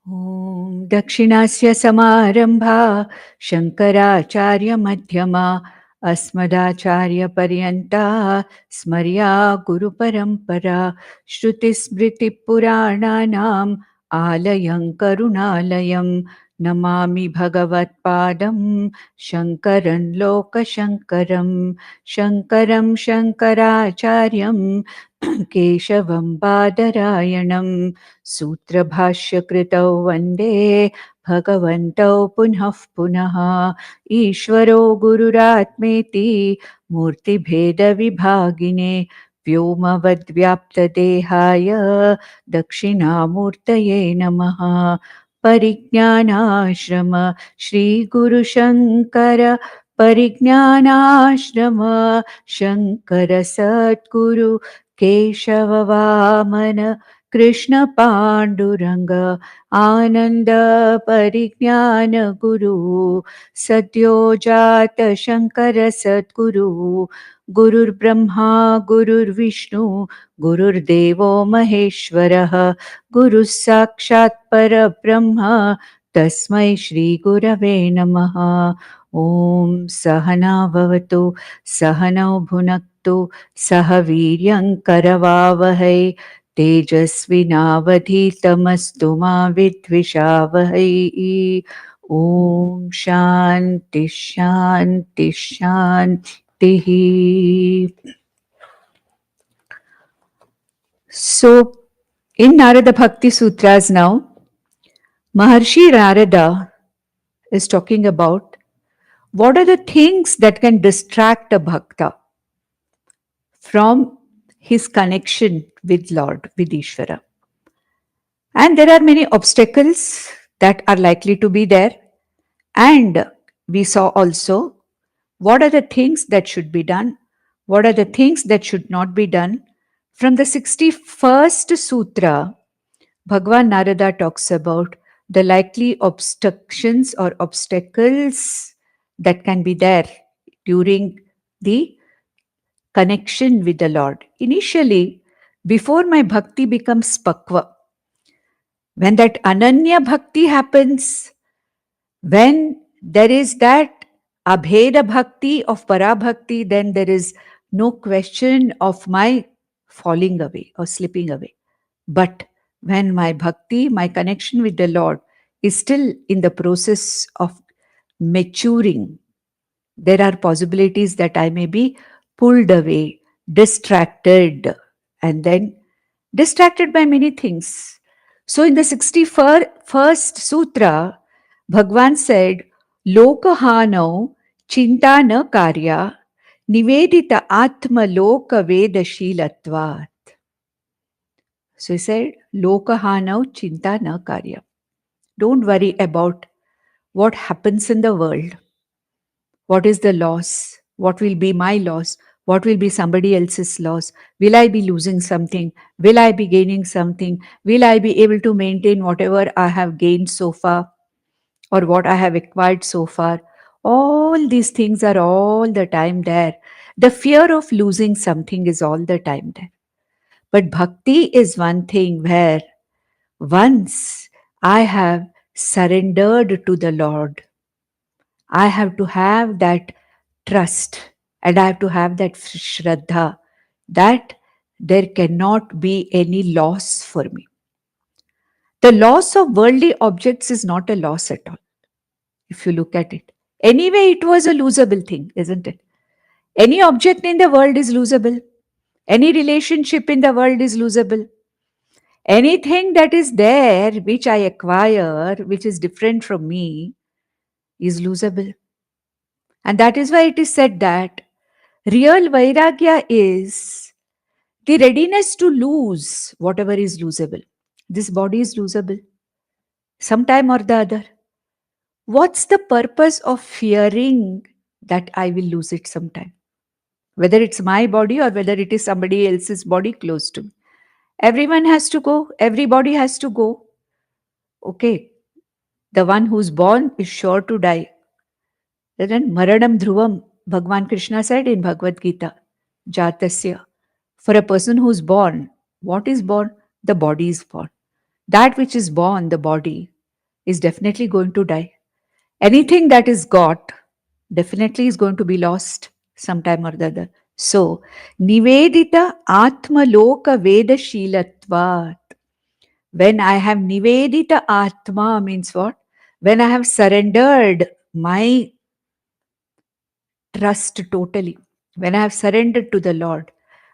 Om Dakshinasya Samarambha Shankaracharya Madhyama Asmadacharya Paryanta Smarya Guru Parampara Shruti Smriti Purananam Alayam Karunalayam Namami Bhagavat Padam Shankaran Loka Shankaram Shankaram Shankaracharyam Keshavam Badarayanam Sutrabhashya Vande Bhagavantau Punah Punah Ishvaro Gururatmeti Murti Bheda Vibhagine Vyomavad Vyapta Dehaya Dakshinamurtaye Namaha Parijnanashrama Shri Guru Shankara Parijnanashrama Shankara Satguru Keshava Vamana Krishna Panduranga Ananda Parijnana Guru Satyojata Shankara Satguru Gurur Brahma Gurur Vishnu Gurur Devo Maheshwaraha Guru Sakshat Parabrahma Tasmai Shri Gurave Namaha Om Sahana Bhavatu Sahanau Bhunaktu Sahaviryam Karavavahai तेजस्विनावधीतमस्तु मा विद्विषावहै ॐ शान्ति शान्ति शान्तिः. So, in Narada Bhakti Sutras now, Maharshi Narada is talking about what are the things that can distract a bhakta from his connection with Lord, with Ishvara. And there are many obstacles that are likely to be there. And we saw also what are the things that should be done, what are the things that should not be done. From the 61st Sutra, Bhagwan Narada talks about the likely obstructions or obstacles that can be there during the connection with the Lord. Initially, before my bhakti becomes pakva, when that ananya bhakti happens, when there is that abheda bhakti of parabhakti, then there is no question of my falling away or slipping away. But when my bhakti, my connection with the Lord is still in the process of maturing, there are possibilities that I may be pulled away, distracted, and then distracted by many things. So in the 61st Sutra, Bhagwan said, Lokahanau chinta na karya nivedita atma loka vedashilatvat. So he said, Lokahanau chinta na karya. Don't worry about what happens in the world. What is the loss? What will be my loss? What will be somebody else's loss? Will I be losing something? Will I be gaining something? Will I be able to maintain whatever I have gained so far or what I have acquired so far? All these things are all the time there. The fear of losing something is all the time there. But bhakti is one thing where once I have surrendered to the Lord, I have to have that trust and I have to have that shraddha that there cannot be any loss for me. The loss of worldly objects is not a loss at all, if you look at it. Anyway, it was a losable thing, isn't it? Any object in the world is losable. Any relationship in the world is losable. Anything that is there, which I acquire, which is different from me, is losable. And that is why it is said that real vairagya is the readiness to lose whatever is losable. This body is losable sometime or the other. What's the purpose of fearing that I will lose it sometime? Whether it's my body or whether it is somebody else's body close to me. Everyone has to go. Everybody has to go. Okay. The one who's born is sure to die. Then Maranam Dhruvam, Bhagwan Krishna said in Bhagavad Gita, Jatasya. For a person who's born, what is born? The body is born. That which is born, the body, is definitely going to die. Anything that is got definitely is going to be lost sometime or the other. So, Nivedita Atma Loka Veda Shilatvat. When I have Nivedita Atma means what? When I have surrendered my trust totally, when I have surrendered to the Lord,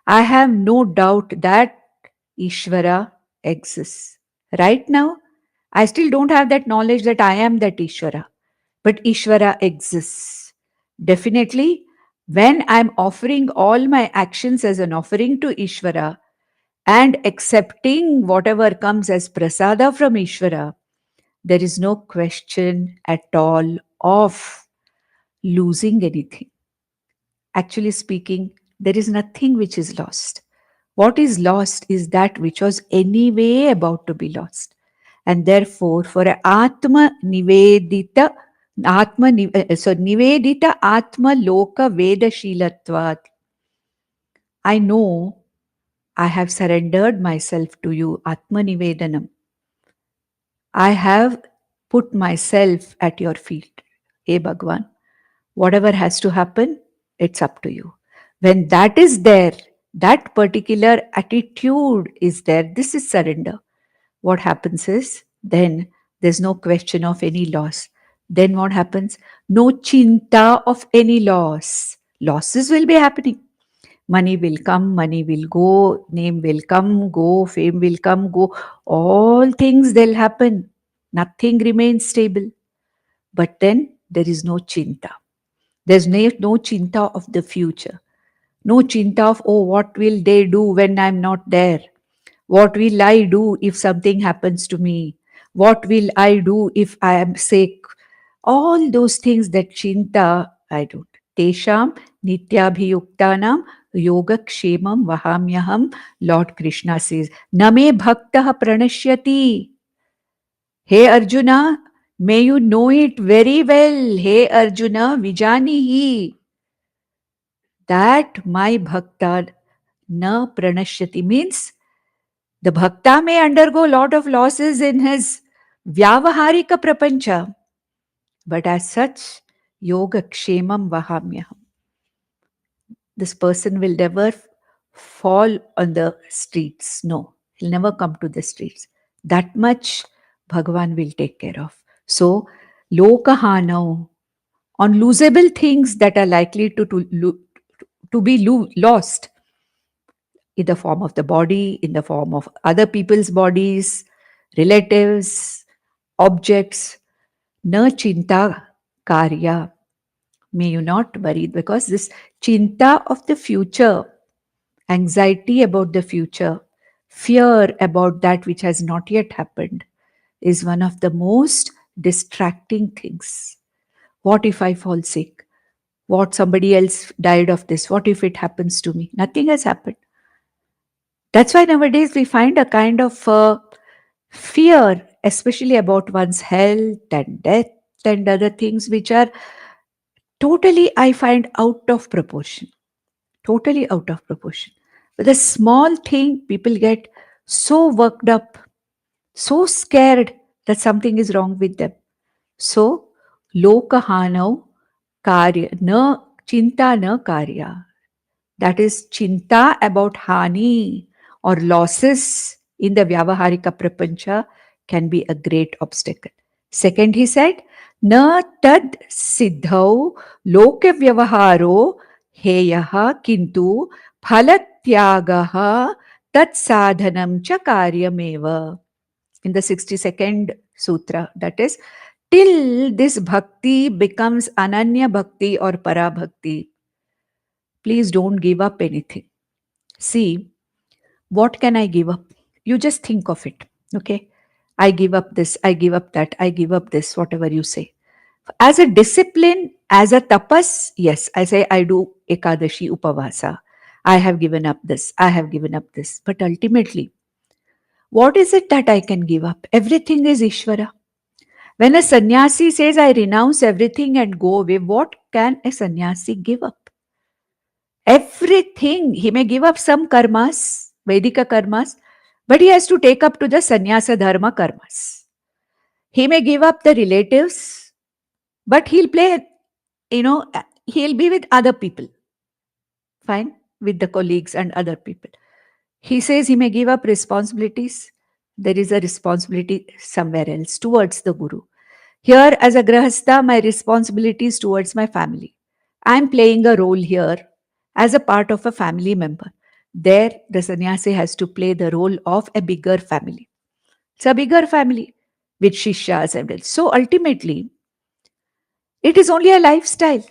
I have no doubt that Ishvara exists. Right now, I still don't have that knowledge that I am that Ishvara, but Ishvara exists. Definitely, when I'm offering all my actions as an offering to Ishvara and accepting whatever comes as prasada from Ishvara, there is no question at all of losing anything. Actually speaking, there is nothing which is lost. What is lost is that which was anyway about to be lost. And therefore, for a Nivedita, Nivedita Atma Loka Veda Shilatvat, I know I have surrendered myself to you, Atma Nivedanam. I have put myself at your feet. Hey Bhagwan, whatever has to happen, it's up to you. When that is there, that particular attitude is there, this is surrender. What happens is, then there's no question of any loss. Then what happens? No chinta of any loss. Losses will be happening. Money will come, money will go, name will come, go, fame will come, go. All things they'll happen. Nothing remains stable. But then there is no chinta. There's no chinta of the future. No chinta of, oh, what will they do when I'm not there? What will I do if something happens to me? What will I do if I am sick? All those things that chinta, I don't. Tesham nityabhiyuktanam yoga kshemam vahamyaham. Lord Krishna says, Name bhaktah pranashyati. Hey Arjuna, may you know it very well. Hey Arjuna, vijanihi. That my bhakta na pranashyati means the bhakta may undergo a lot of losses in his vyavaharika prapancha, but as such, yoga kshemam vahamyaham. This person will never fall on the streets. No, he'll never come to the streets. That much Bhagavan will take care of. So, lokahanau, on losable things that are likely to be lost, in the form of the body, in the form of other people's bodies, relatives, objects. Na chinta karya. May you not worry, because this chinta of the future, anxiety about the future, fear about that which has not yet happened, is one of the most distracting things. What if I fall sick? What, somebody else died of this? What if it happens to me? Nothing has happened. That's why nowadays we find a kind of fear, especially about one's health and death and other things, which are totally, I find, out of proportion. Totally out of proportion. With a small thing, people get so worked up, so scared that something is wrong with them. So, lokahanav karya, na chinta na karya. That is chinta about hani or losses in the vyavaharika prapancha can be a great obstacle. Second, he said, na tad siddhau loke vyavaharo heyaha kintu phalatyagaha tat sadhanam cha karyameva. In the 62nd sutra, that is, till this bhakti becomes ananya bhakti or para bhakti, please don't give up anything. See, what can I give up? You just think of it. Okay. I give up this, I give up that, I give up this, whatever you say. As a discipline, as a tapas, yes, I say I do Ekadashi Upavasa. I have given up this, I have given up this. But ultimately, what is it that I can give up? Everything is Ishvara. When a sannyasi says, I renounce everything and go away, what can a sannyasi give up? Everything. He may give up some karmas, Vedika karmas, but he has to take up to the sannyasa dharma karmas. He may give up the relatives, but he'll play, he'll be with other people. Fine, with the colleagues and other people. He says he may give up responsibilities. There is a responsibility somewhere else towards the Guru. Here, as a Grahastha, my responsibility is towards my family. I'm playing a role here as a part of a family member. There, the sannyasi has to play the role of a bigger family. It's a bigger family with shishyas and else. So ultimately, it is only a lifestyle.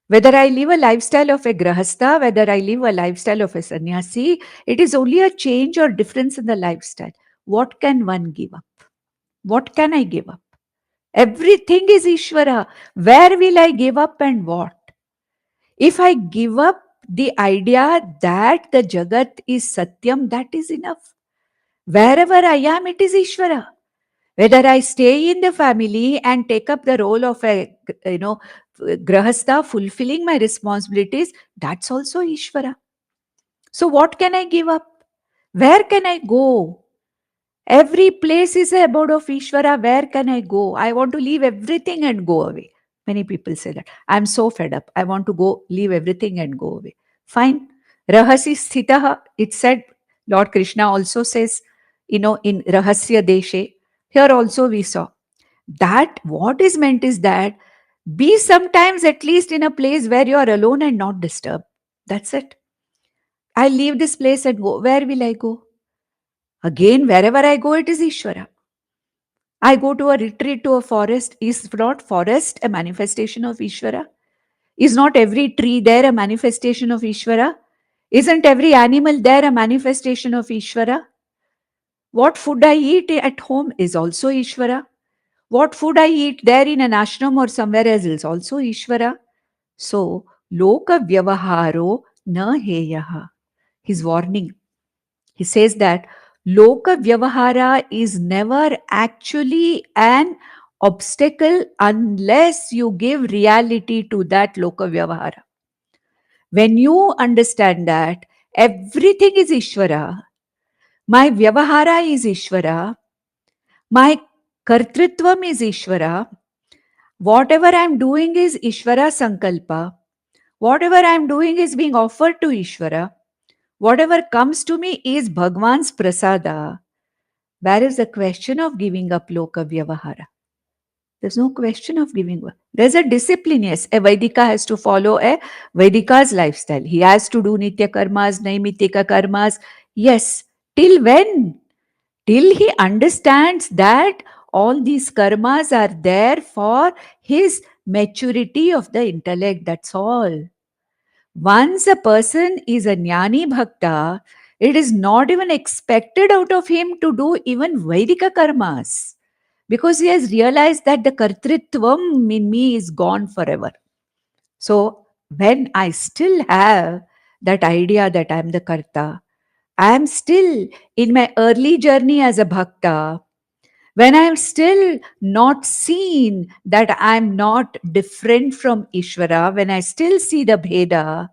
Whether I live a lifestyle of a grahastha, whether I live a lifestyle of a sannyasi, it is only a change or difference in the lifestyle. What can one give up? What can I give up? Everything is Ishvara. Where will I give up and what? If I give up the idea that the Jagat is Satyam, that is enough. Wherever I am, it is Ishvara. Whether I stay in the family and take up the role of a, grahastha, fulfilling my responsibilities, that's also Ishvara. So what can I give up? Where can I go? Every place is a abode of Ishvara. Where can I go? I want to leave everything and go away. Many people say that. I'm so fed up. I want to go, leave everything and go away. Fine. Rahasi sthitaha. It said, Lord Krishna also says, in Rahasya Deshe. Here also we saw that what is meant is that be sometimes at least in a place where you are alone and not disturbed. That's it. I leave this place and go. Where will I go? Again, wherever I go, it is Ishvara. I go to a retreat to a forest. Is not forest a manifestation of Ishvara? Is not every tree there a manifestation of Ishvara? Isn't every animal there a manifestation of Ishvara? What food I eat at home is also Ishvara. What food I eat there in an ashram or somewhere else is also Ishvara. So, loka vyavaharo na heyaha. His warning. He says that Loka Vyavahara is never actually an obstacle unless you give reality to that Loka Vyavahara. When you understand that everything is Ishvara, my Vyavahara is Ishvara, my Kartritvam is Ishvara, whatever I am doing is Ishvara Sankalpa, whatever I am doing is being offered to Ishvara, whatever comes to me is Bhagwan's prasada. Where is the question of giving up loka vyavahara? There's no question of giving up. There's a discipline, yes. A Vaidika has to follow a Vaidika's lifestyle. He has to do nitya karmas, naimitika karmas. Yes. Till when? Till he understands that all these karmas are there for his maturity of the intellect. That's all. Once a person is a jnani bhakta, it is not even expected out of him to do even Vaidika karmas because he has realized that the kartritvam in me is gone forever. So, when I still have that idea that I am the karta, I am still in my early journey as a bhakta, when I am still not seen that I am not different from Ishvara, when I still see the Bheda,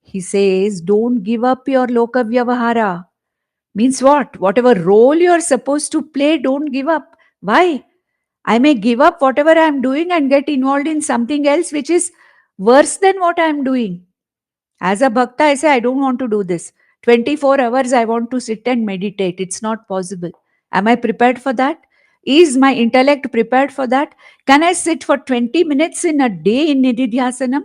he says, don't give up your loka vyavahara. Means what? Whatever role you are supposed to play, don't give up. Why? I may give up whatever I am doing and get involved in something else which is worse than what I am doing. As a bhakta, I say, I don't want to do this. 24 hours I want to sit and meditate. It's not possible. Am I prepared for that? Is my intellect prepared for that? Can I sit for 20 minutes in a day in Nididhyasanam?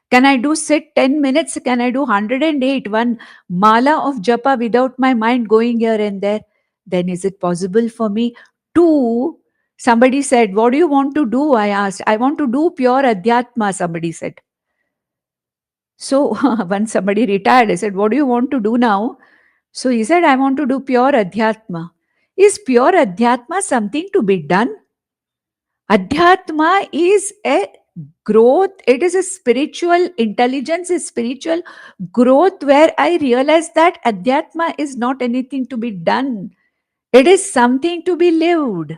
Can I do sit 10 minutes? Can I do 108, one mala of japa without my mind going here and there? Then is it possible for me to? Somebody said, what do you want to do? I asked. I want to do pure adhyatma, somebody said. So when somebody retired, I said, what do you want to do now? So he said, I want to do pure adhyatma. Is pure adhyatma something to be done? Adhyatma is a growth. It is a spiritual intelligence, a spiritual growth where I realize that adhyatma is not anything to be done. It is something to be lived.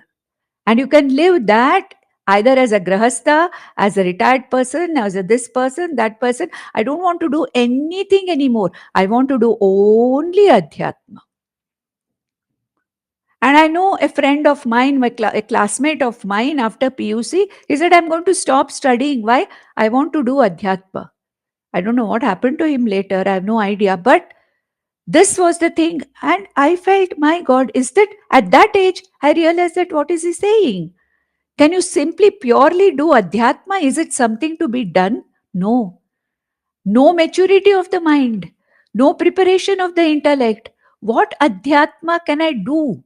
And you can live that either as a grahastha, as a retired person, as a this person, that person. I don't want to do anything anymore. I want to do only adhyatma. And I know a friend of mine, a classmate of mine after PUC, he said, I'm going to stop studying. Why? I want to do Adhyatma. I don't know what happened to him later. I have no idea. But this was the thing. And I felt, my God, is that at that age, I realized that what is he saying? Can you simply purely do Adhyatma? Is it something to be done? No. No maturity of the mind. No preparation of the intellect. What Adhyatma can I do?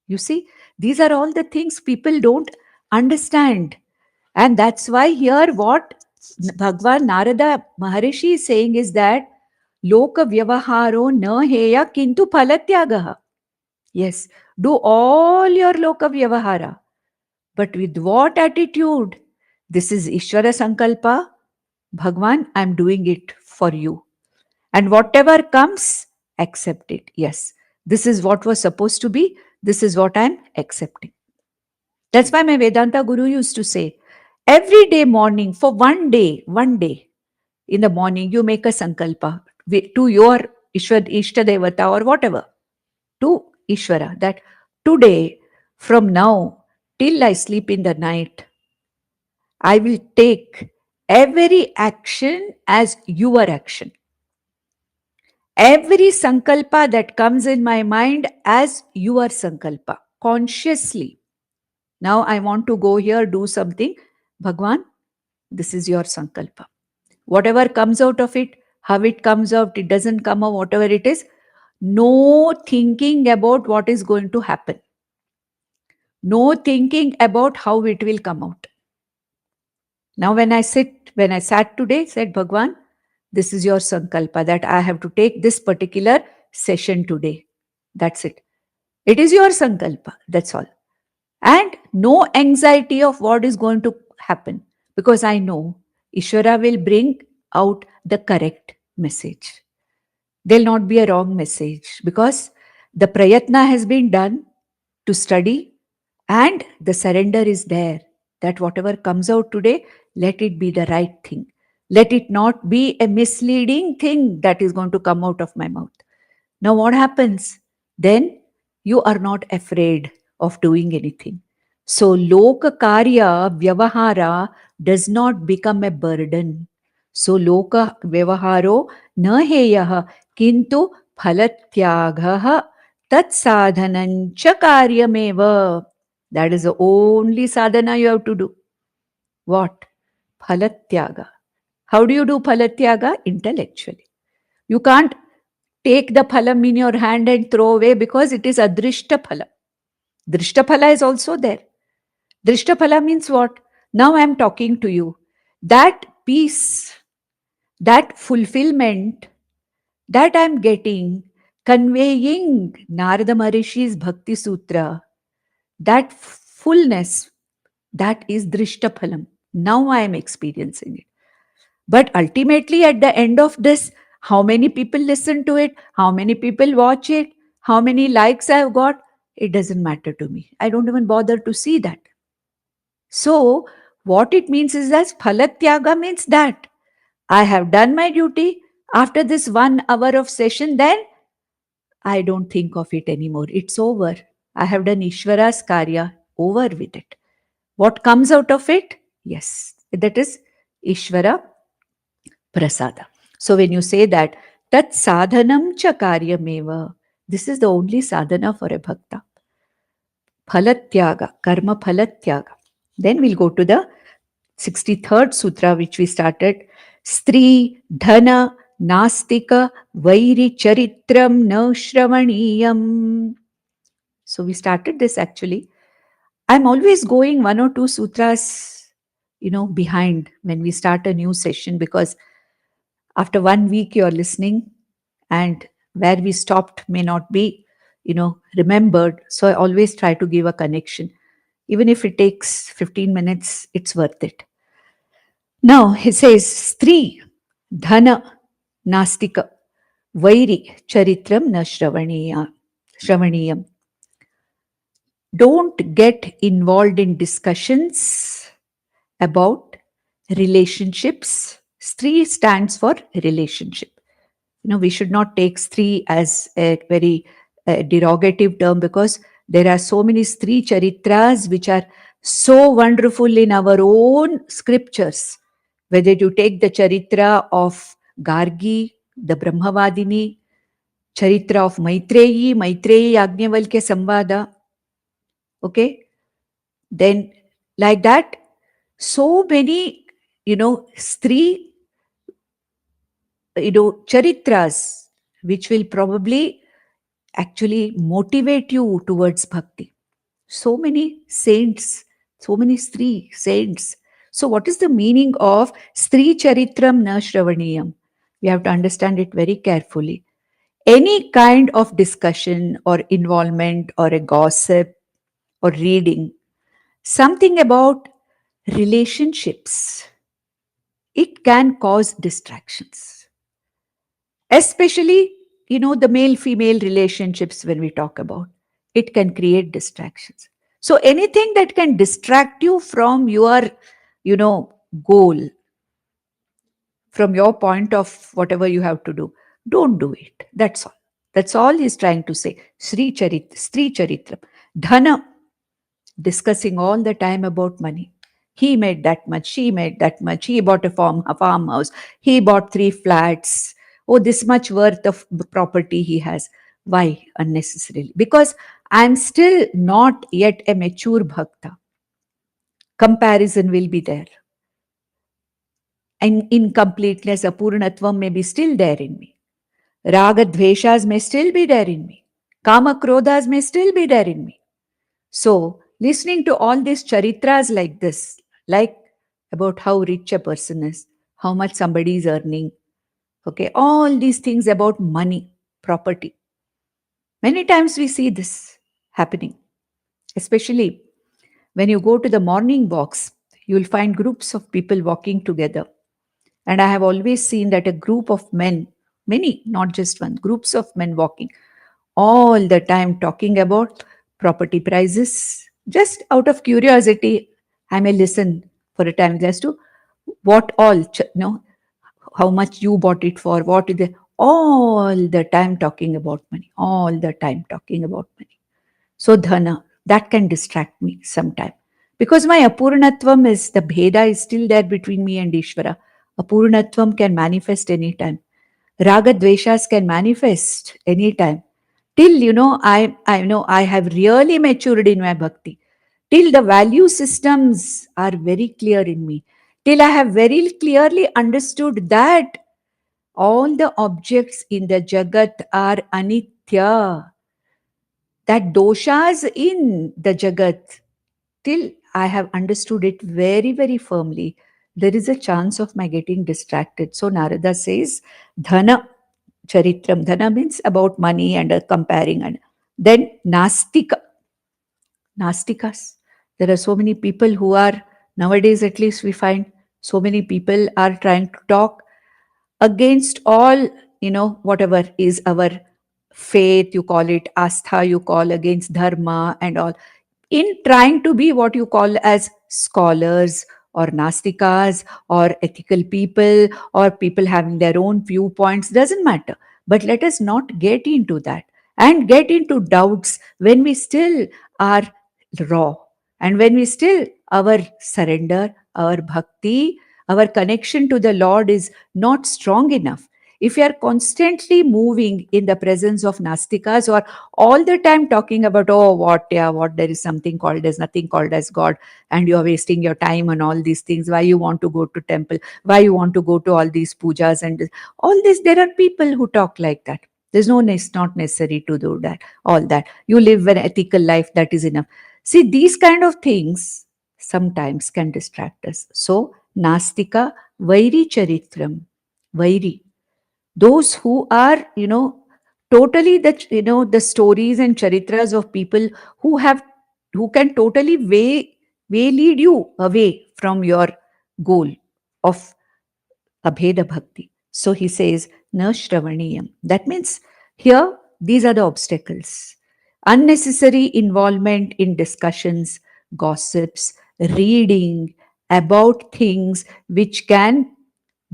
You see, these are all the things people don't understand. And that's why here what Bhagwan Narada Maharishi is saying is that Loka Vyavaharo na heya kintu phalatyagaha. Yes, do all your Loka Vyavahara. But with what attitude? This is Ishvara Sankalpa. Bhagwan, I'm doing it for you. And whatever comes, accept it. Yes, this is what was supposed to be. This is what I'm accepting. That's why my Vedanta Guru used to say, every day morning, for one day, in the morning, you make a sankalpa to your Ishta Devata or whatever, to Ishvara, that today, from now till I sleep in the night, I will take every action as your action. Every sankalpa that comes in my mind as your sankalpa, consciously. Now I want to go here, do something. Bhagwan, this is your sankalpa. Whatever comes out of it, how it comes out, it doesn't come out, whatever it is, no thinking about what is going to happen. No thinking about how it will come out. Now when I sat today, said Bhagwan, this is your sankalpa that I have to take this particular session today. That's it. It is your sankalpa. That's all. And no anxiety of what is going to happen, because I know Ishvara will bring out the correct message. There'll not be a wrong message, because the prayatna has been done to study and the surrender is there, that whatever comes out today, let it be the right thing. Let it not be a misleading thing that is going to come out of my mouth. Now what happens? Then you are not afraid of doing anything. So loka karya vyavahara does not become a burden. So loka vyavaharo na heyah kintu phalatyagah tat sadhanancha karyameva. That is the only sadhana you have to do. What? Phalatyaga. How do you do phalatyaga? Intellectually. You can't take the phalam in your hand and throw away, because it is adrishta phala. Drishta phala is also there. Drishta phala means what? Now I am talking to you. That peace, that fulfillment that I am getting, conveying Narada Maharishi's Bhakti Sutra, that fullness, that is drishta phalam. Now I am experiencing it. But ultimately, at the end of this, how many people listen to it? How many people watch it? How many likes I have got? It doesn't matter to me. I don't even bother to see that. So, what it means is that phalatyaga means that I have done my duty. After this 1 hour of session, then I don't think of it anymore. It's over. I have done Ishvara's karya, over with it. What comes out of it? Yes, that is Ishvara prasada. So when you say that, tat sadhanam cha karyameva, this is the only sadhana for a bhakta. Phalatyaga, karma phalatyaga. Then we'll go to the 63rd sutra, which we started. Stri, dhana, nastika, vairi charitram na shravaniyam. So we started this actually. I'm always going 1 or 2 sutras, behind when we start a new session, because after 1 week you're listening and where we stopped may not be, remembered. So I always try to give a connection. Even if it takes 15 minutes, it's worth it. Now he says, Stri, Dhana, Nastika, Vairi, Charitram na Shravaniyam. Don't get involved in discussions about relationships. Stri stands for relationship. We should not take Stri as a very a derogative term, because there are so many Stri Charitras which are so wonderful in our own scriptures. Whether you take the Charitra of Gargi, the Brahmavadini, Charitra of Maitreyi, Yajnavalkya Samvada, okay? Then, like that, so many, Stri, Charitras, which will probably actually motivate you towards bhakti. So many saints, so many Stri saints. So, what is the meaning of Stri Charitram na Shravaniyam? We have to understand it very carefully. Any kind of discussion or involvement or a gossip or reading, something about relationships, it can cause distractions. Especially, the male female relationships, when we talk about it, can create distractions. So, anything that can distract you from your, goal, from your point of whatever you have to do, don't do it. That's all. That's all he's trying to say. Sri Charitram. Dhana, discussing all the time about money. He made that much, she made that much, he bought a farmhouse, he bought 3 flats. Oh, this much worth of property he has. Why unnecessarily? Because I'm still not yet a mature bhakta. Comparison will be there. And incompleteness, apurnatvam may be still there in me. Raga dveshas may still be there in me. Kama krodhas may still be there in me. So, listening to all these charitras like this, like about how rich a person is, how much somebody is earning, okay, all these things about money, property. Many times we see this happening, especially when you go to the morning walks, you will find groups of people walking together. And I have always seen that a group of men, many, not just one, groups of men walking, all the time talking about property prices. Just out of curiosity, I may listen for a time as to what all, how much you bought it for, what is the, all the time talking about money, all the time talking about money. So dhana, that can distract me sometime. Because my apurnatvam is, the bheda is still there between me and Ishvara. Apurnatvam can manifest anytime. Raga dveshas can manifest anytime. Till, I know I have really matured in my bhakti. Till the value systems are very clear in me. Till I have very clearly understood that all the objects in the jagat are anitya. That doshas in the jagat, till I have understood it very, very firmly, there is a chance of my getting distracted. So Narada says, dhana charitram. Dhana means about money and comparing. And then nastika. Nastikas. There are so many people who are, nowadays at least we find, so many people are trying to talk against all, whatever is our faith, you call it astha, you call against dharma and all, in trying to be what you call as scholars or nastikas or ethical people or people having their own viewpoints, doesn't matter. But let us not get into that and get into doubts when we still are raw, and when we still, our surrender, our bhakti, our connection to the Lord is not strong enough. If you are constantly moving in the presence of nastikas, or all the time talking about, oh, what, there is something called as, nothing called as God, and you are wasting your time on all these things, why you want to go to temple, why you want to go to all these pujas and all this. There are people who talk like that. There's not necessary to do that, all that. You live an ethical life, that is enough. See, these kind of things sometimes can distract us. So, Nastika, Vairi Charitram, Vairi. Those who are, totally the stories and charitras of people who can totally way lead you away from your goal of Abheda Bhakti. So he says, Na Shravaniyam. That means here, these are the obstacles. Unnecessary involvement in discussions, gossips, reading about things which can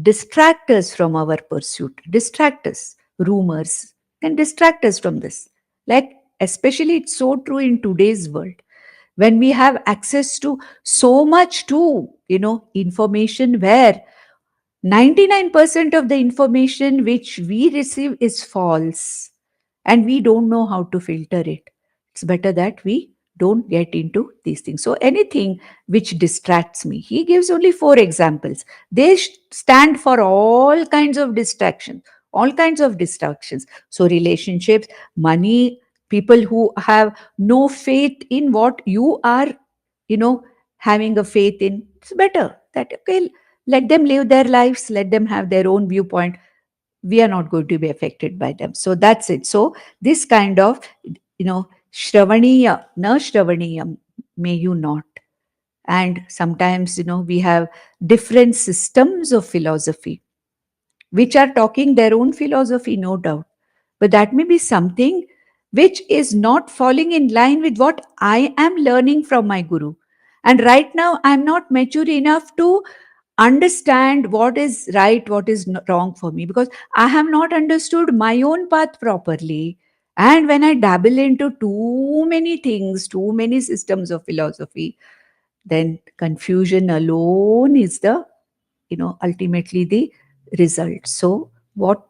distract us from our pursuit, distract us. Rumors can distract us from this. Like, especially it's so true in today's world, when we have access to so much to, information, where 99% of the information which we receive is false, and we don't know how to filter it. It's better that we don't get into these things. So anything which distracts me, he gives only four examples. They stand for all kinds of distractions, all kinds of distractions. So relationships, money, people who have no faith in what you are, you know having a faith in. It's better that, okay, let them live their lives, let them have their own viewpoint. We are not going to be affected by them. So that's it. So this kind of, shravaniya, na shravaniyam, may you not. And sometimes, we have different systems of philosophy which are talking their own philosophy, no doubt. But that may be something which is not falling in line with what I am learning from my guru. And right now, I'm not mature enough to understand what is right, what is wrong for me, because I have not understood my own path properly. And when I dabble into too many things, too many systems of philosophy, then confusion alone is the, ultimately the result. So, what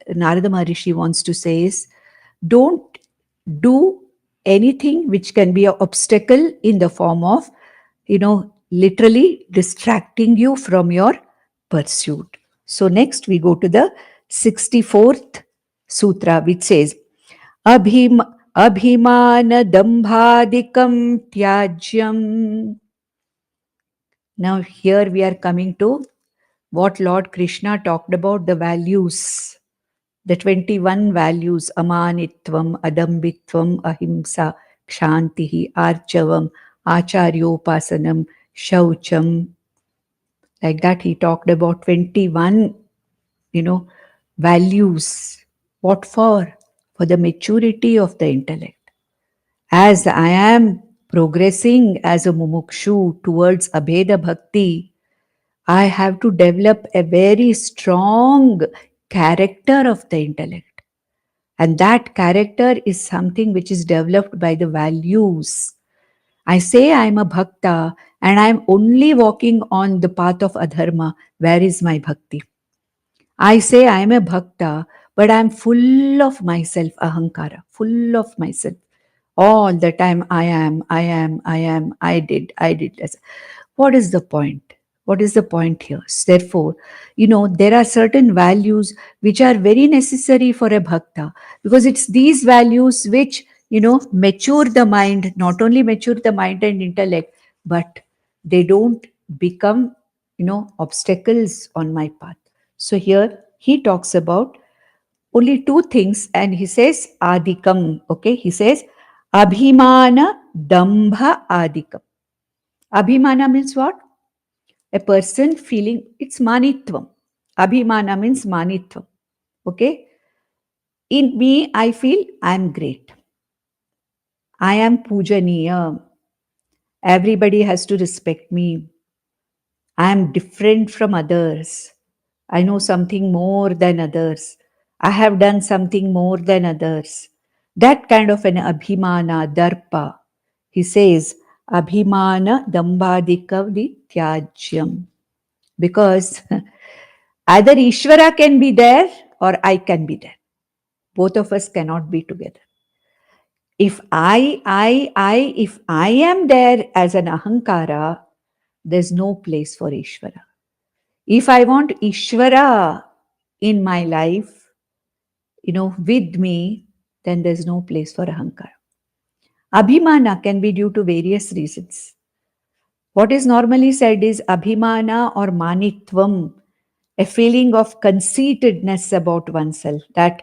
Narada Maharishi wants to say is, don't do anything which can be an obstacle in the form of, literally distracting you from your pursuit. So, next we go to the 64th sutra, which says, Abhimana dambhadikam tyajyam. Now, here we are coming to what Lord Krishna talked about, the values, the 21 values: amanitvam, adambitvam, ahimsa, kshantihi, archavam, acharyopasanam, shaucham. Like that, he talked about 21, values. What for? For the maturity of the intellect. As I am progressing as a mumukshu towards Abheda Bhakti, I have to develop a very strong character of the intellect. And that character is something which is developed by the values. I say I am a bhakta and I am only walking on the path of adharma. Where is my bhakti? I say I am a bhakta, but I am full of myself, ahankara, full of myself. All the time I did. What is the point? What is the point here? Therefore, there are certain values which are very necessary for a bhakta, because it's these values which, mature the mind, not only mature the mind and intellect, but they don't become, obstacles on my path. So here he talks about only two things, and he says adikam. Okay, he says abhimana dambha adikam. Abhimana means what? A person feeling, it's manitvam. Abhimana means manitvam. Okay, in me I feel I am great, I am pujaniya, everybody has to respect me, I am different from others, I know something more than others, I have done something more than others. That kind of an abhimana, darpa. He says, abhimana dambadika tyajyam. Because either Ishvara can be there or I can be there. Both of us cannot be together. If if I am there as an ahankara, there's no place for Ishvara. If I want Ishvara in my life, with me, then there's no place for ahankara. Abhimana can be due to various reasons. What is normally said is abhimana or manitvam, a feeling of conceitedness about oneself, that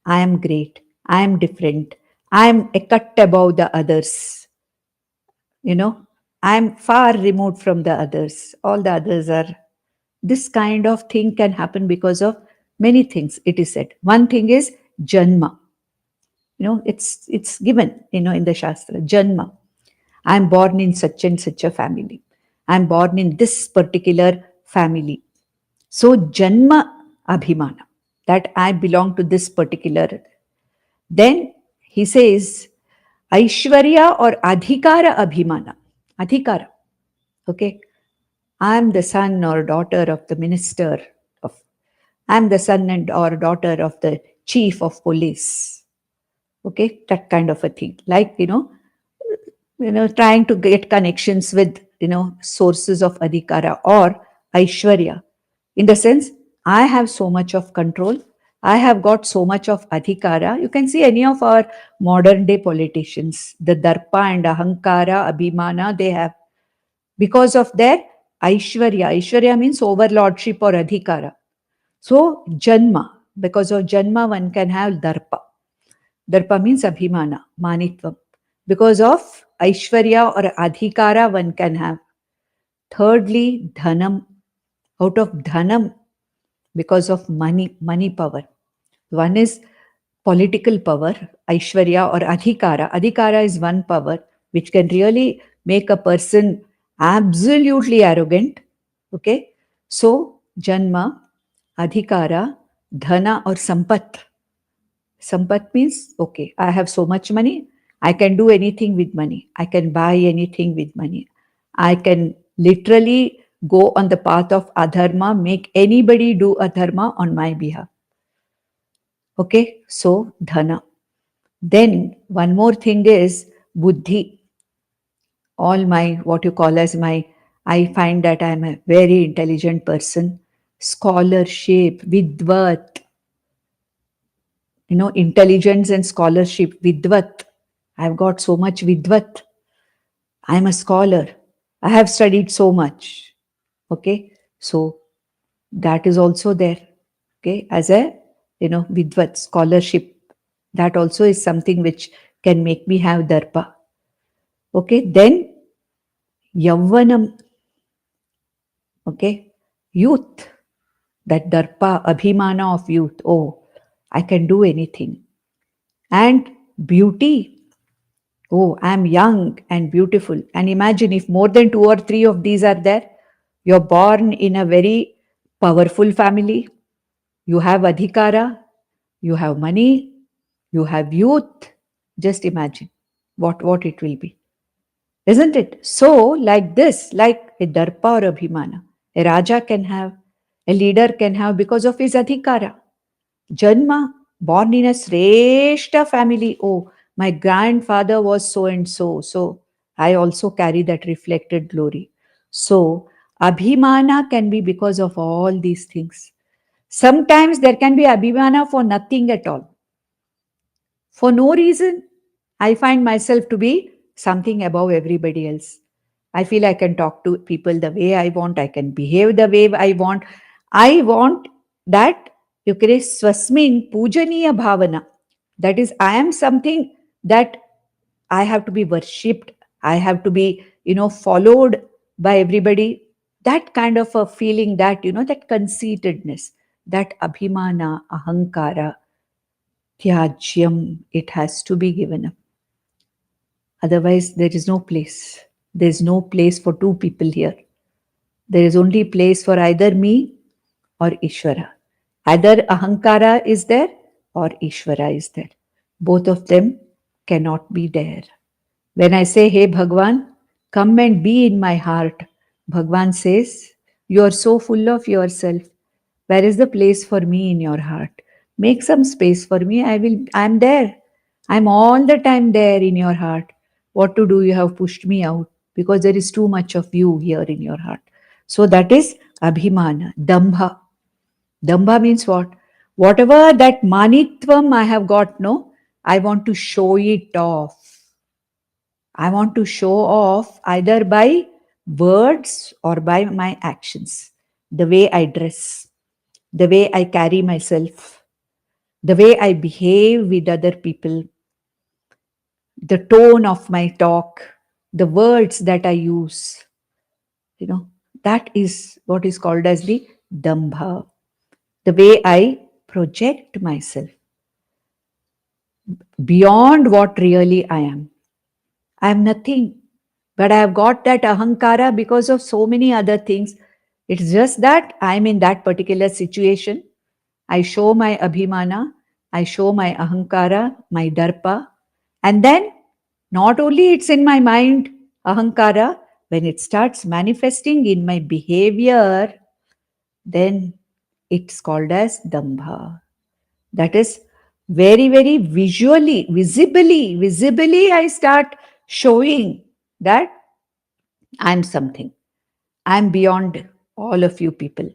I am great, I am different, I am a cut above the others. I am far removed from the others. All the others are. This kind of thing can happen because of many things, it is said. One thing is janma. It's given, in the Shastra, janma. I am born in such and such a family. I am born in this particular family. So, janma abhimana, that I belong to this particular. Then he says, Aishwarya or Adhikara Abhimana. Adhikara. Okay. I am the son or daughter of the minister of, I am the son and or daughter of the chief of police. Okay, that kind of a thing. Like, trying to get connections with, sources of adhikara or aishwarya. In the sense, I have so much of control. I have got so much of adhikara. You can see any of our modern day politicians, the darpa and ahankara, abhimana, they have because of their aishwarya. Aishwarya means overlordship or adhikara. So, janma, because of janma, one can have darpa. Darpa means abhimana, manitvam. Because of aishwarya or adhikara, one can have. Thirdly, dhanam. Out of dhanam, because of money power. One is political power, aishwarya or adhikara. Adhikara is one power which can really make a person absolutely arrogant. Okay. So, janma, adhikara, dhana or sampat. Sampat means, okay, I have so much money, I can do anything with money. I can buy anything with money. I can literally go on the path of adharma, make anybody do adharma on my behalf. Okay, so dhana. Then one more thing is buddhi. All my, what you call as my, I find that I am a very intelligent person. Scholarship, vidvat, intelligence and scholarship, vidvat. I've got so much vidvat. I'm a scholar. I have studied so much. Okay, so that is also there. Okay, as a vidvat scholarship, that also is something which can make me have darpa. Okay, then yavvanam. Okay, youth, that darpa, abhimana of youth. Oh, I can do anything. And beauty. Oh, I'm young and beautiful. And imagine if more than 2 or 3 of these are there, you're born in a very powerful family, you have adhikara, you have money, you have youth. Just imagine what it will be. Isn't it? So, like this, like a darpa or abhimana, a raja can have, a leader can have because of his adhikara. Janma, born in a Sreshta family. Oh, my grandfather was so and so. So I also carry that reflected glory. So abhimana can be because of all these things. Sometimes there can be abhimana for nothing at all. For no reason, I find myself to be something above everybody else. I feel I can talk to people the way I want, I can behave the way I want. I want that Yukre swasmin pujaniya bhavana. That is, I am something that I have to be worshipped, I have to be, followed by everybody. That kind of a feeling, that, that conceitedness, that abhimana, ahankara, tyajyam, it has to be given up. Otherwise, there is no place. There is no place for two people here. There is only place for either me or Ishvara. Either Ahankara is there or Ishvara is there. Both of them cannot be there. When I say, hey Bhagwan, come and be in my heart, Bhagwan says, you are so full of yourself. Where is the place for me in your heart? Make some space for me. I'm there. I'm all the time there in your heart. What to do? You have pushed me out because there is too much of you here in your heart. So that is abhimana, dambha. Dambha means what? Whatever that manitvam I have got, no, I want to show it off. I want to show off either by words or by my actions. The way I dress, the way I carry myself, the way I behave with other people, the tone of my talk, the words that I use. That is what is called as the dambha. The way I project myself beyond what really I am. I am nothing, but I have got that ahankara because of so many other things. It's just that I am in that particular situation. I show my abhimana, I show my ahankara, my darpa, And then not only it's in my mind, ahankara, when it starts manifesting in my behavior, then it's called as dambha. That is very, very visibly, I start showing that I'm something. I'm beyond all of you people.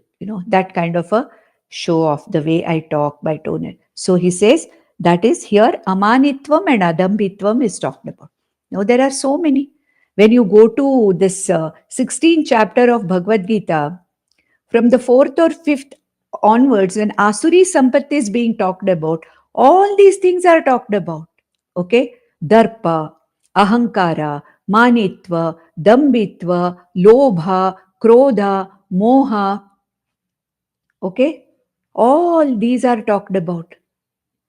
That kind of a show off, the way I talk by tone. So he says that is here amanitvam and adambitvam is talked about. Now there are so many. When you go to this 16th chapter of Bhagavad Gita, from the 4th or 5th onwards, when Asuri Sampatti is being talked about, all these things are talked about. Okay? Darpa, Ahankara, Manitva, Dambitva, Lobha, Krodha, Moha. Okay? All these are talked about.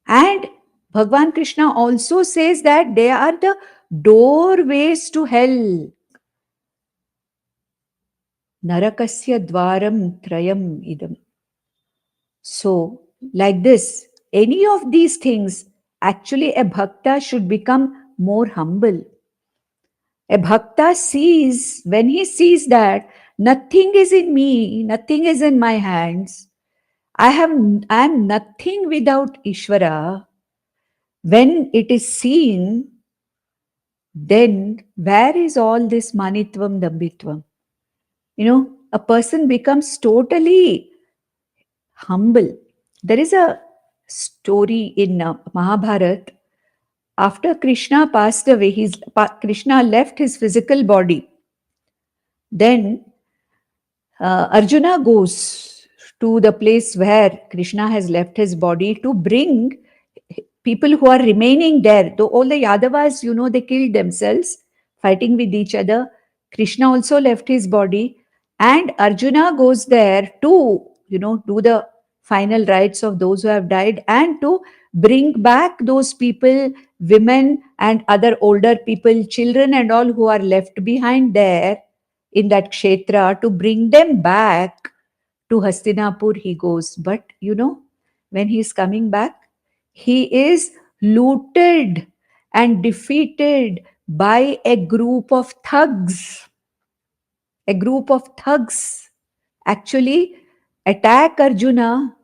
And Bhagavan Krishna also says that they are the doorways to hell. Narakasya dwaram trayam idam. So, like this, any of these things, actually a bhakta should become more humble. A bhakta sees, when he sees that nothing is in me, nothing is in my hands, I am nothing without Ishvara. When it is seen, then where is all this manitvam, dambitvam? A person becomes totally humble. There is a story in Mahabharata. After Krishna passed away, Krishna left his physical body. Then Arjuna goes to the place where Krishna has left his body to bring people who are remaining there. Though all the Yadavas, they killed themselves, fighting with each other. Krishna also left his body. And Arjuna goes there to, do the final rites of those who have died and to bring back those people, women and other older people, children and all who are left behind there in that kshetra, to bring them back to Hastinapur he goes. But when he's coming back, he is looted and defeated by a group of thugs. A group of thugs actually attack Arjuna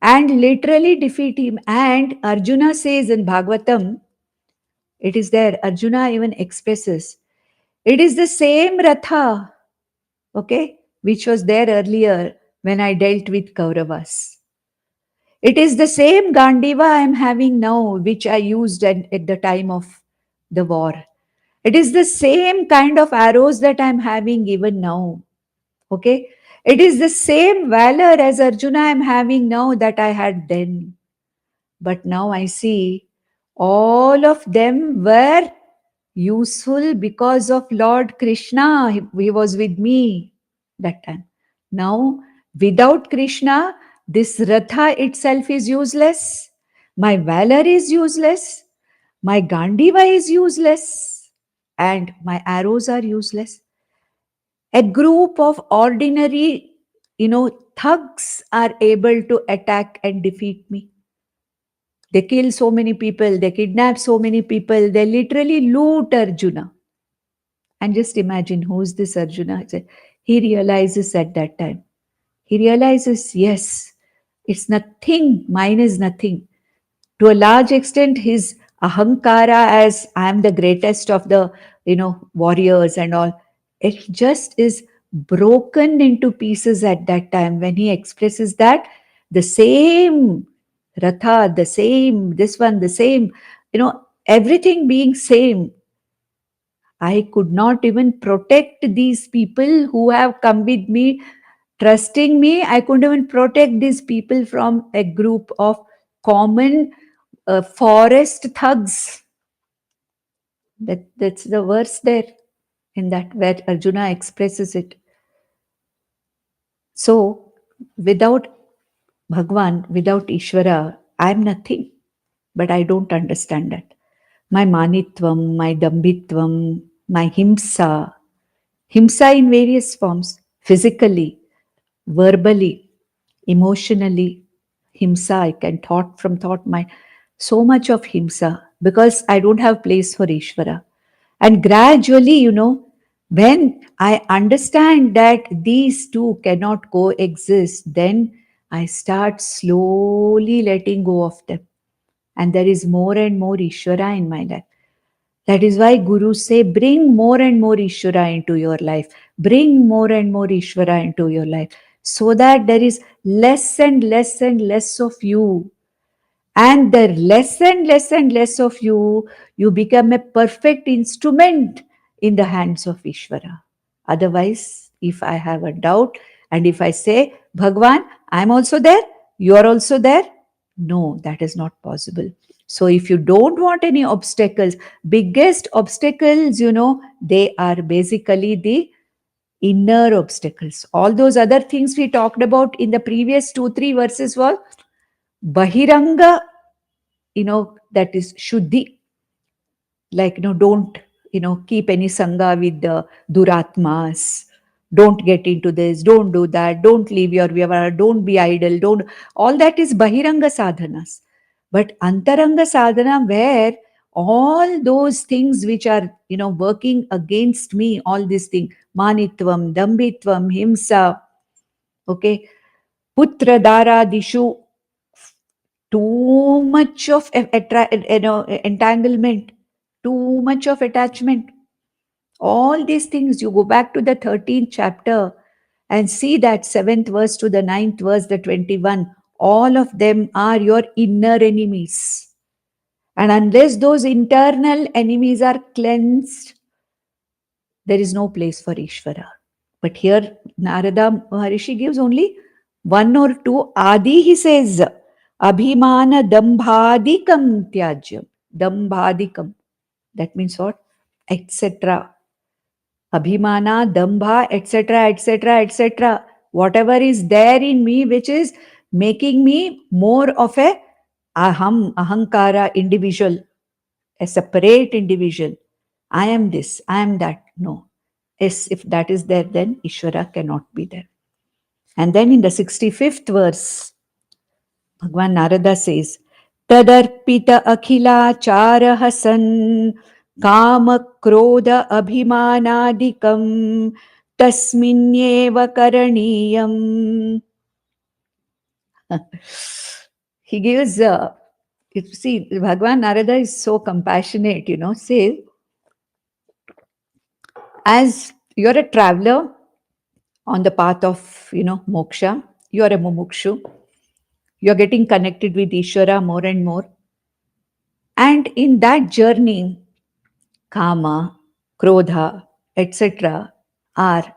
and literally defeat him. And Arjuna says in Bhagavatam, it is there, Arjuna even expresses, it is the same Ratha, okay, which was there earlier when I dealt with Kauravas. It is the same Gandiva I am having now, which I used at the time of the war. It is the same kind of arrows that I am having even now. Okay? It is the same valor as Arjuna I am having now that I had then. But now I see all of them were useful because of Lord Krishna. He was with me that time. Now, without Krishna, this Ratha itself is useless. My valor is useless. My Gandiva is useless. And my arrows are useless. A group of ordinary, thugs are able to attack and defeat me. They kill so many people, they kidnap so many people, they literally loot Arjuna. And just imagine, who's this Arjuna? He realizes at that time. He realizes, yes, it's nothing, mine is nothing. To a large extent, his ahankara as I am the greatest of the, warriors and all, it just is broken into pieces at that time when he expresses that the same Ratha, the same, this one, the same, everything being same. I could not even protect these people who have come with me, trusting me. I couldn't even protect these people from a group of common forest thugs. That's the verse there in that where Arjuna expresses it. So, without Bhagwan, without Ishvara, I am nothing. But I don't understand that. My manitvam, my dambitvam, my himsa in various forms, physically, verbally, emotionally, himsa, I can thought, my So much of himsa because I don't have place for Ishvara. And gradually, when I understand that these two cannot coexist, then I start slowly letting go of them. And there is more and more Ishvara in my life. That is why gurus say, bring more and more Ishvara into your life. Bring more and more Ishvara into your life. So that there is less and less and less of you. And the less and less and less of you, you become a perfect instrument in the hands of Ishvara. Otherwise, if I have a doubt and if I say, Bhagwan, I'm also there, you are also there, no, that is not possible. So if you don't want any obstacles, biggest obstacles, they are basically the inner obstacles. All those other things we talked about in the previous 2-3 verses were Bahiranga, that is Shuddhi. Like, don't, keep any Sangha with the Duratmas. Don't get into this, don't do that, don't leave your Vyavara, don't be idle, don't. All that is Bahiranga sadhanas. But Antaranga sadhana, where all those things which are, working against me, all these things, Manitvam, Dambitvam, Himsa, okay, Putra Dara Dishu, too much of entanglement, too much of attachment. All these things, you go back to the 13th chapter and see that 7th verse to the 9th verse, the 21, all of them are your inner enemies. And unless those internal enemies are cleansed, there is no place for Ishvara. But here, Narada Maharishi gives only one or two. Adi, he says, Abhimana dambhadikam tyajyam. Dambhadikam. That means what? Etc. Abhimana, dambha, etc., etc., etc. Whatever is there in me, which is making me more of a ahankara individual, a separate individual. I am this, I am that. No. Yes, if that is there, then Ishvara cannot be there. And then in the 65th verse, Bhagwan Narada says, Tadarpita akhilachara hasan kama krodha abhimanadikam tasminyeva karaniyam. He gives, you see, Bhagwan Narada is so compassionate, says, as you're a traveler on the path of, moksha, you're a mumukshu, you're getting connected with Ishvara more and more. And in that journey, kama, krodha, etc. are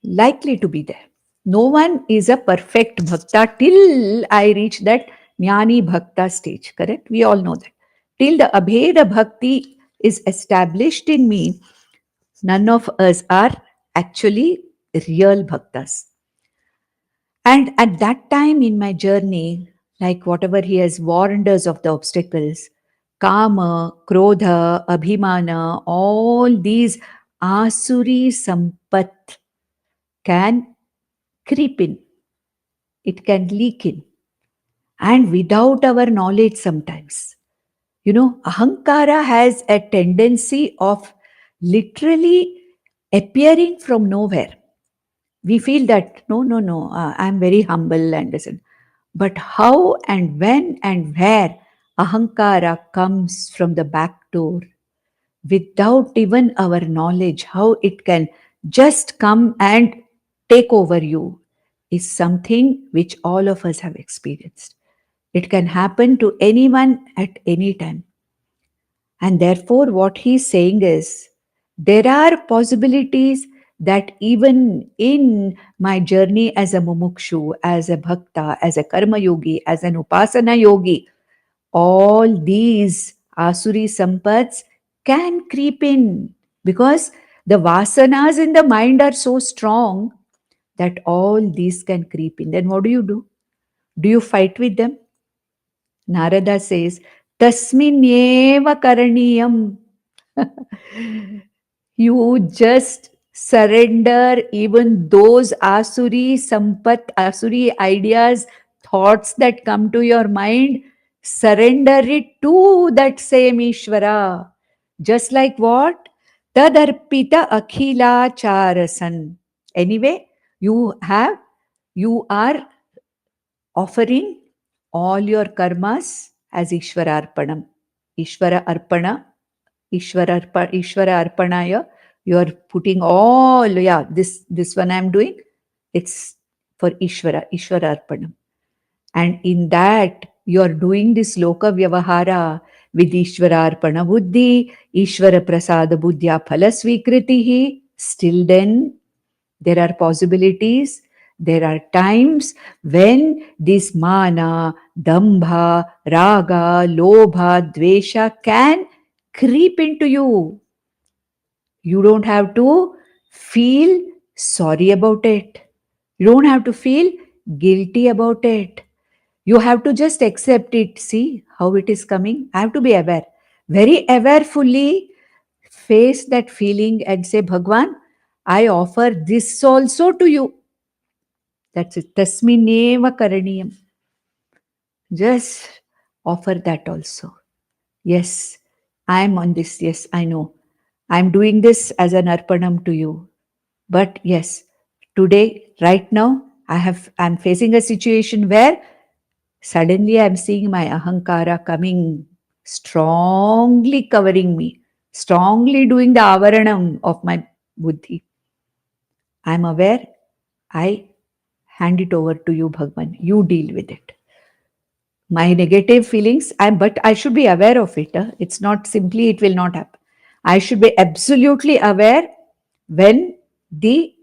likely to be there. No one is a perfect bhakta till I reach that jnani bhakta stage, correct? We all know that. Till the abheda bhakti is established in me, none of us are actually real bhaktas. And at that time in my journey, like whatever he has warned us of the obstacles, kama, krodha, abhimana, all these asuri sampat can creep in. It can leak in. And without our knowledge sometimes. Ahankara has a tendency of literally appearing from nowhere. We feel that, no, I'm very humble and listen. But how and when and where ahankara comes from the back door without even our knowledge, how it can just come and take over you is something which all of us have experienced. It can happen to anyone at any time. And therefore, what he's saying is, there are possibilities that even in my journey as a mumukshu, as a bhakta, as a karma yogi, as an upasana yogi, all these asuri sampats can creep in because the vasanas in the mind are so strong that all these can creep in. Then what do? Do you fight with them? Narada says, Tasminyeva karaniyam. You just surrender even those asuri sampat, asuri ideas, thoughts that come to your mind. Surrender it to that same Ishvara. Just like what? Tadarpita akhila charasan. Anyway, you are offering all your karmas as Ishvara Arpanam. Ishvara Arpana, Ishvara Arpanaya. You are putting all, this one I am doing, it's for Ishvara Arpanam. And in that, you are doing this loka vyavahara with Ishvara Arpana Buddhi, Ishvara Prasada Buddhya Phala Svikritihi. Still then, there are possibilities. There are times when this mana, dambha, raga, lobha, dvesha can creep into you. You don't have to feel sorry about it. You don't have to feel guilty about it. You have to just accept it. See how it is coming. I have to be aware. Very awarefully face that feeling and say, Bhagwan, I offer this also to you. That's it. Tasmineva karaniyam. Just offer that also. Yes, I am on this. Yes, I know. I'm doing this as an arpanam to you. But yes, today, right now, I'm facing a situation where suddenly I'm seeing my ahankara coming, strongly covering me, strongly doing the avaranam of my buddhi. I'm aware. I hand it over to you, Bhagwan. You deal with it. My negative feelings, but I should be aware of it. It's not simply it will not happen. I should be absolutely aware when the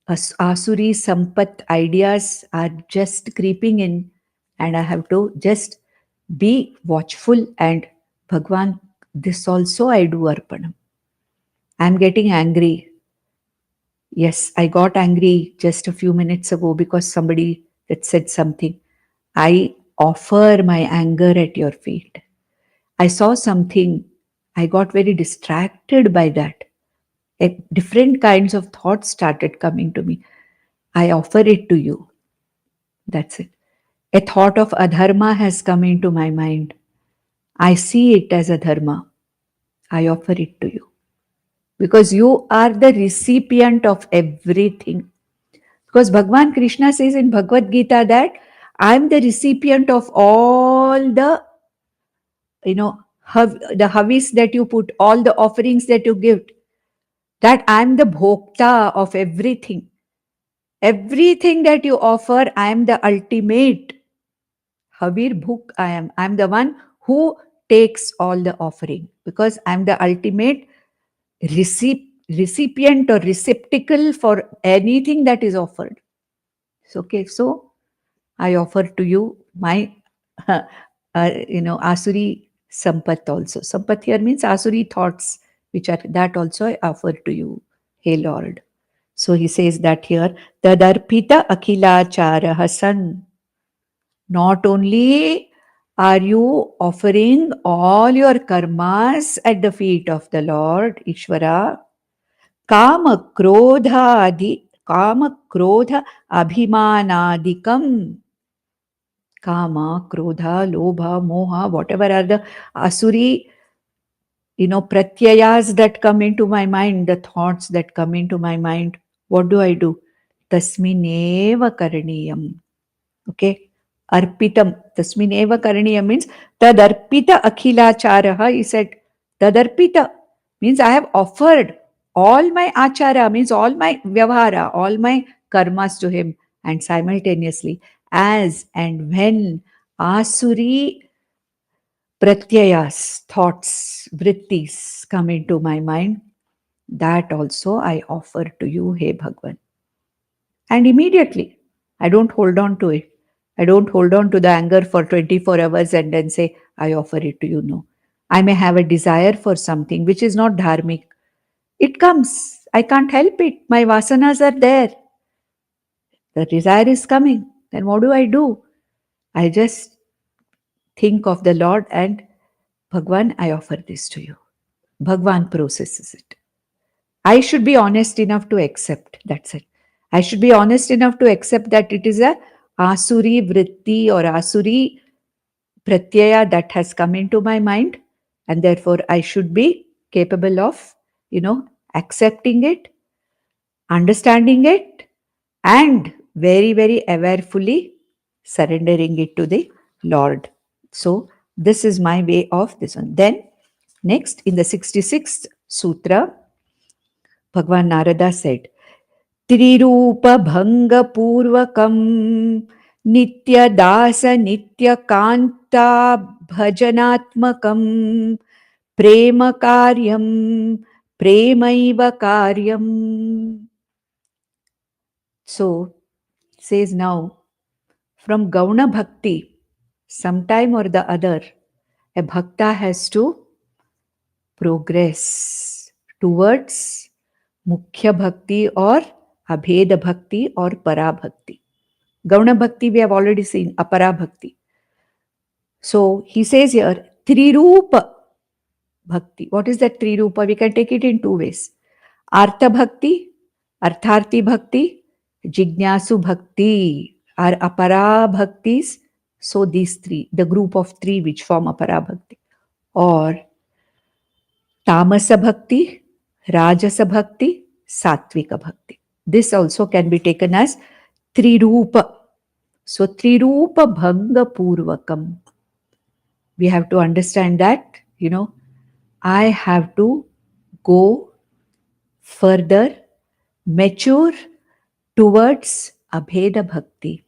Asuri Sampat ideas are just creeping in, and I have to just be watchful and Bhagwan, this also I do Arpanam. I'm getting angry. Yes, I got angry just a few minutes ago because somebody had said something. I offer my anger at your feet. I saw something. I got very distracted by that. Different kinds of thoughts started coming to me. I offer it to you. That's it. A thought of adharma has come into my mind. I see it as a dharma. I offer it to you. Because you are the recipient of everything. Because Bhagwan Krishna says in Bhagavad Gita that I am the recipient of all the, the havis that you put, all the offerings that you give. That I am the bhokta of everything. Everything that you offer, I am the ultimate. Havir Bhuk, I am. I am the one who takes all the offering because I am the ultimate recipient or receptacle for anything that is offered. So, okay, so I offer to you my, Asuri Sampat also. Sampat here means Asuri thoughts, which are that also I offer to you, hey Lord. So he says that here, Tadarpita Akhilachara Hasan. Not only are you offering all your karmas at the feet of the Lord, Ishvara, Kama Krodha Abhimanadikam. Kama, Krodha, Lobha, Moha, whatever are the Asuri, pratyayas that come into my mind, the thoughts that come into my mind. What do I do? Tasmineva karaniyam. Okay. Arpitam. Tasmineva karaniyam means tadarpita akhilacharaha. He said tadarpita means I have offered all my achara, means all my vyavahara, all my karmas to him, and simultaneously as and when asuri pratyayas, thoughts, vrittis come into my mind, that also I offer to you, hey Bhagwan. And immediately, I don't hold on to it. I don't hold on to the anger for 24 hours and then say, I offer it to you. No. I may have a desire for something which is not dharmic. It comes. I can't help it. My vasanas are there. The desire is coming. Then what do? I just think of the Lord and Bhagwan, I offer this to you. Bhagwan processes it. I should be honest enough to accept. That's it. I should be honest enough to accept that it is a Asuri vritti or Asuri pratyaya that has come into my mind, and therefore I should be capable of, accepting it, understanding it, and very, very awarefully surrendering it to the Lord. So, this is my way of this one. Then, next, in the 66th Sutra, Bhagavan Narada said, Trirupa Bhanga Purvakam Nitya Dasa Nitya Kanta Bhajanatmakam Prema Karyam Premaiva Karyam. So, says now, from Gauna Bhakti, sometime or the other, a bhakta has to progress towards Mukhya Bhakti or Abheda Bhakti or Para Bhakti. Gauna Bhakti we have already seen, Apara Bhakti. So he says here, Trirupa Bhakti. What is that Trirupa? We can take it in two ways. Artha Bhakti, Artharthi Bhakti, Jignasu Bhakti are Apara Bhaktis. So these three, the group of three which form Apara Bhakti. Or Tamasa Bhakti, Rajasa Bhakti, Satvika Bhakti. This also can be taken as Trirupa. So Trirupa Bhanga Purvakam. We have to understand that, I have to go further, mature towards Abheda Bhakti.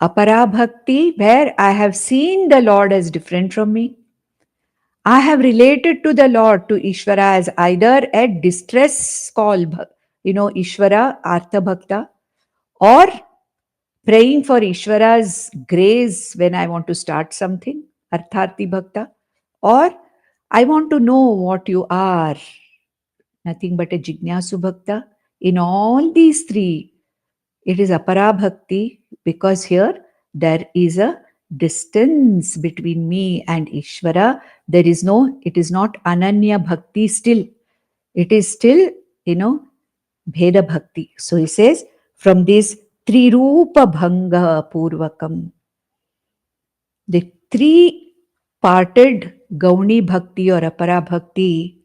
Apara Bhakti, where I have seen the Lord as different from me. I have related to the Lord, to Ishvara, as either a distress call, Ishvara, Artha Bhakta, or praying for Ishvara's grace when I want to start something, Artharthi Bhakta, or I want to know what you are, nothing but a Jignasu Bhakta. In all these three, it is Apara Bhakti, because here there is a distance between me and Ishvara. It is not Ananya Bhakti still. It is still, Bheda Bhakti. So he says, from this Trirupa Bhanga Purvakam, the three parted Gauni Bhakti or Apara Bhakti,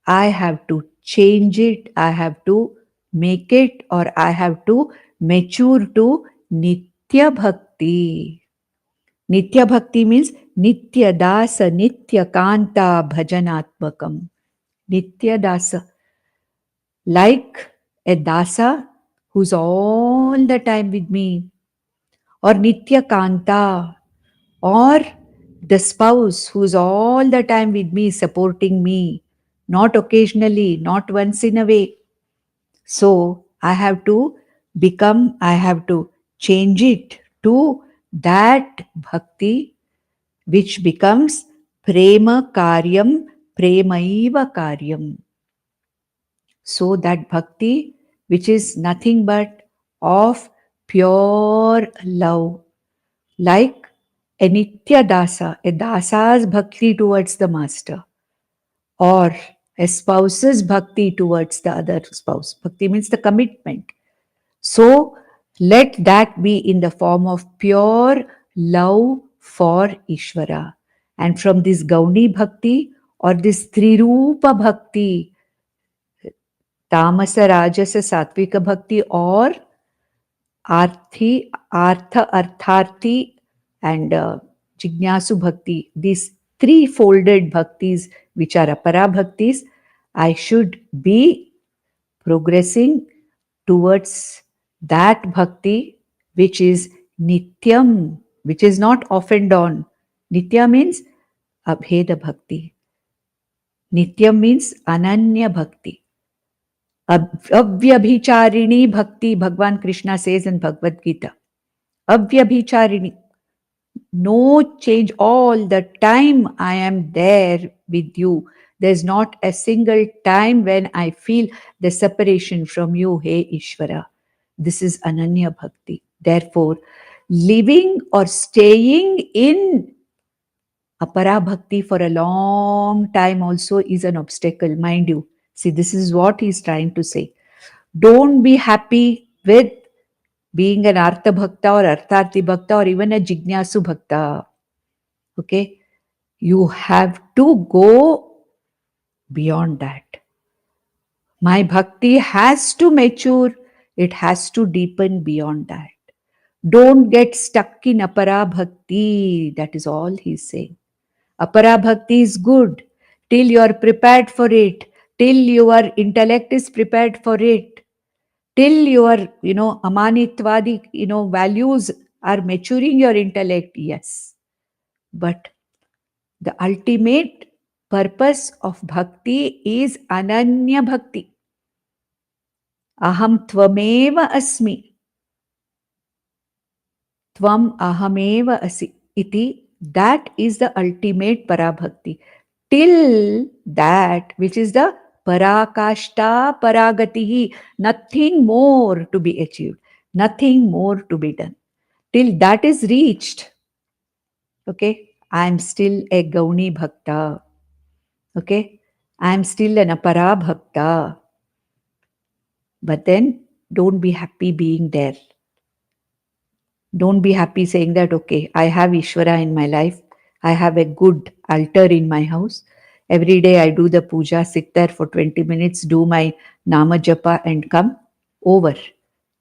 I have to change it, I have to make it, or I have to mature to Nitya Bhakti. Nitya Bhakti means Nitya Dasa, Nitya Kanta Bhajanatmakam. Nitya Dasa. Like a Dasa who's all the time with me. Or Nitya Kanta. Or the spouse who's all the time with me, supporting me. Not occasionally, not once in a way. So I have to change it to that bhakti which becomes prema karyam, premaiva karyam. So that bhakti which is nothing but of pure love, like a nitya dasa, a dasa's bhakti towards the master, or a spouse's bhakti towards the other spouse. Bhakti means the commitment. So let that be in the form of pure love for Ishvara. And from this Gauni Bhakti or this Trirupa Bhakti, Tamasa, Rajasa, Satvika Bhakti, or Artharthi, and Jignasu Bhakti, these three folded bhaktis which are Apara Bhaktis, I should be progressing towards that bhakti which is Nityam, which is not off and on. Nitya means Abheda Bhakti. Nityam means Ananya Bhakti. Avyabhicharini Bhakti, Bhagwan Krishna says in Bhagavad Gita. Avyabhicharini. No change, all the time I am there with you. There's not a single time when I feel the separation from you, hey Ishvara. This is Ananya Bhakti. Therefore, living or staying in Apara Bhakti for a long time also is an obstacle, mind you. See, this is what he's trying to say. Don't be happy with being an Artha Bhakta or Artharthi Bhakta or even a Jignasu Bhakta. Okay? You have to go beyond that. My bhakti has to mature, it has to deepen beyond that. Don't get stuck in apara bhakti. That is all he's saying. Apara bhakti is good till you are prepared for it, till your intellect is prepared for it, till your, amanitvadi, values are maturing your intellect. Yes. But the ultimate purpose of bhakti is ananya bhakti. Aham tvameva asmi. Tvam ahameva asi iti. That is the ultimate parabhakti. Till that, which is the parakashta paragatihi, nothing more to be achieved, nothing more to be done. Till that is reached, okay, I am still a Gauni Bhakta. Okay, I am still an Apara Bhakta. But then don't be happy being there. Don't be happy saying that, okay, I have Ishvara in my life. I have a good altar in my house. Every day I do the puja, sit there for 20 minutes, do my Nama Japa and come. Over.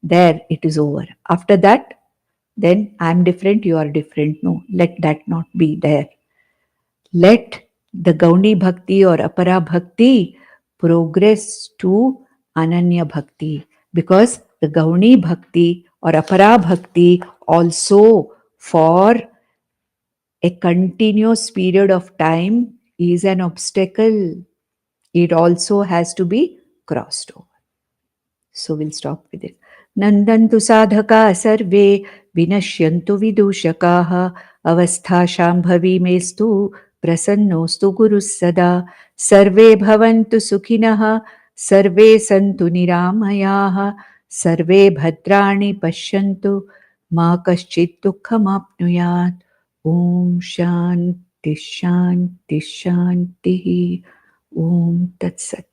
There it is over. After that, then I am different, you are different. No, let that not be there. Let the Gauni Bhakti or Apara Bhakti progress to Ananya Bhakti, because the Gauni Bhakti or Apara Bhakti also for a continuous period of time is an obstacle. It also has to be crossed over. So we'll stop with it. Nandantu sadhaka sarve vinashyantu vidushakaha avastha shambhavi mestu prasannostu gurus sada sarve bhavantu sukhinaha sarve santu niramayaha sarve bhadrani pashyantu ma kaschit dukhamapnuyat. Om Shanti Shanti Shanti. Om Tat Sat.